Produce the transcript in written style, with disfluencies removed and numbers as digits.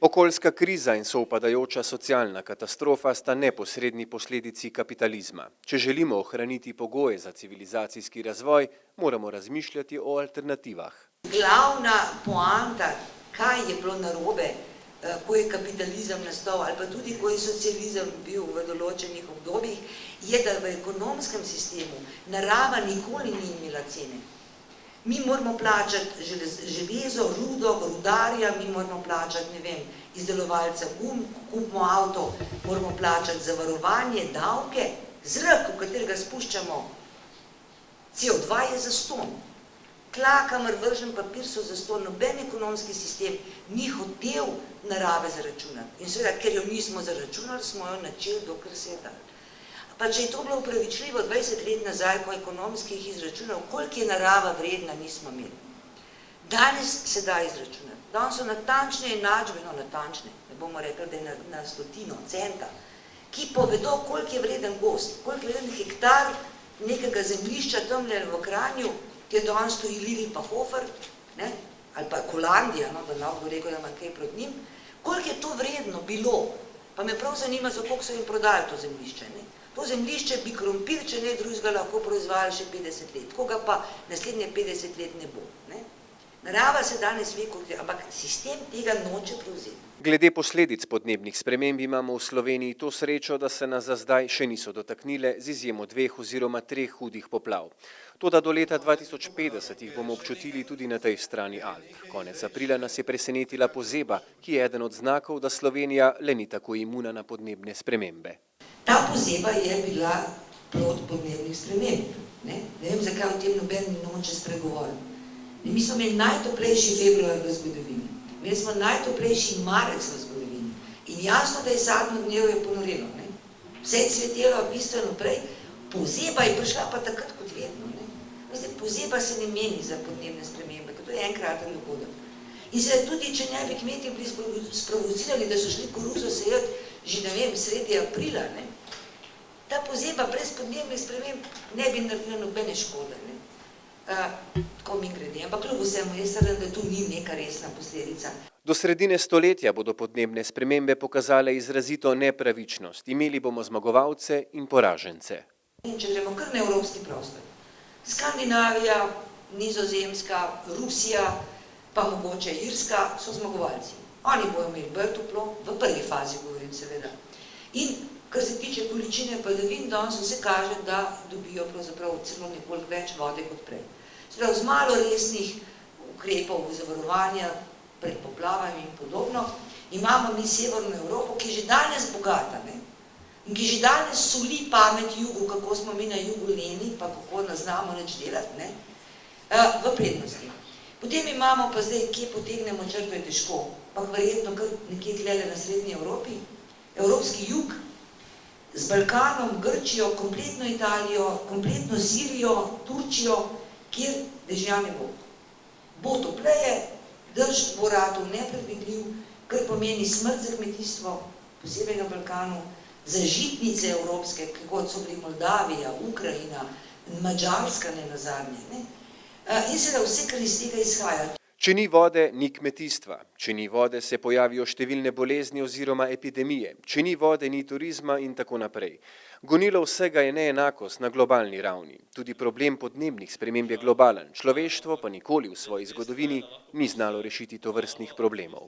Okoljska kriza in soupadajoča socialna katastrofa sta neposredni posledici kapitalizma. Če želimo ohraniti pogoje za civilizacijski razvoj, moramo razmišljati o alternativah. Glavna poanta, kaj je bilo narobe, ko je kapitalizem nastal ali pa tudi ko je socializem bil v določenih obdobjih, je, da v ekonomskem sistemu narava nikoli ni imela cene. Mi moramo plačati železo, rudo, rudarja, mi moramo plačati, ne vem, izdelovalca gum, kupimo avto, moramo plačati zavarovanje, davke, zrak, v katerega spuščamo CO2 je zastonj. Tla, kamor vržen papir, so zastonj. Noben ekonomski sistem ni hotel narave zaračunati. In seveda, ker jo nismo zaračunali, smo jo načeli, dokler se je dal. Pa če je to bilo upravičljivo 20 let nazaj, po ekonomskih izračunov, koliko je narava vredna, nismo imeli. Danes se da izračunati. Danes so natančne enačbe, natančne, ne bomo rekli, da je na stotino, centa, ki povedo, koliko je vreden gozd, koliko je vreden hektar nekega zemljišča tamle v Kranju, kjer danes stoji Lili pa Hofer, ali pa Kolandija, da lahko rekel, da ima kaj proti njim, koliko je to vredno bilo, pa me prav zanima, za koliko so jim prodali to zemljišče. To zemljišče bi krompir, če ne drugega, lahko proizvajali še 50 let, koga pa naslednje 50 let ne bo. Narava se danes ve, ampak sistem tega noče prevzeti. Glede posledic podnebnih sprememb imamo v Sloveniji to srečo, da se nas za zdaj še niso dotaknile, z izjemo 2 oziroma 3 hudih poplav. Toda do leta 2050 jih bomo občutili tudi na tej strani Alp. Konec aprila nas je presenetila pozeba, ki je eden od znakov, da Slovenija le ni tako imuna na podnebne spremembe. Ta pozeba je bila plod podnebnih sprememb. Ne vem, zakaj o tem noben noče spregovoriti. Mi smo imeli najtoplejši februar v zgodovini. Imeli smo najtoplejši marec v zgodovini. In jasno, da je sadno dnevje ponorelo. Vse je cvetelo bistveno prej. Pozeba je prišla pa takrat kot vedno. Pozeba se ne meni za podnebne spremembe, ker to je enkraten dogodek. In se tudi, če ne bi kmetje bili sprovocirali, da so šli koruzo sejati že, ne vem, sredi aprila, ta pozeba brez podnebnih sprememb ne bi naredila nobene škode. Tako mi grede. Ampak kljub vsemu, jaz seveda, da tu ni neka resna posledica. Do sredine stoletja bodo podnebne spremembe pokazale izrazito nepravičnost. Imeli bomo zmagovalce in poražence. Če gremo kar na evropski prostor. Skandinavija, Nizozemska, Rusija, pa mogoče Irska so zmagovalci. Oni bojo imeli bolj toplo, v prvi fazi govorim seveda. In kar se tiče količine padavin, danes vse kaže, da dobijo pravzaprav celo nekoliko več vode kot prej. Z malo resnih ukrepov zavarovanja pred poplavami in podobno, imamo mi Severno Evropo, ki je že danes bogata, in ki že danes soli pamet jugu, kako smo mi na jugu leni, pa kako ne znamo nič delati, v prednosti. Potem imamo pa zdaj, kje potegnemo črto, je težko, pa verjetno kar nekje tlele na srednji Evropi, evropski jug, z Balkanom, Grčijo, kompletno Italijo, kompletno Sirijo, Turčijo, kjer dežja ne bo. Bo topleje, dež bo ratov nepredvidljiv, kar pomeni smrt za kmetijstvo, posebej na Balkanu, za žitnice evropske, kot so bili Moldavija, Ukrajina, Madžarska ne nazadnje. In seveda vse, kar iz tega izhaja. Če ni vode, ni kmetijstva. Če ni vode, se pojavijo številne bolezni oziroma epidemije. Če ni vode, ni turizma in tako naprej. Gonilo vsega je neenakost na globalni ravni. Tudi problem podnebnih sprememb je globalen. Človeštvo pa nikoli v svoji zgodovini ni znalo rešiti tovrstnih problemov.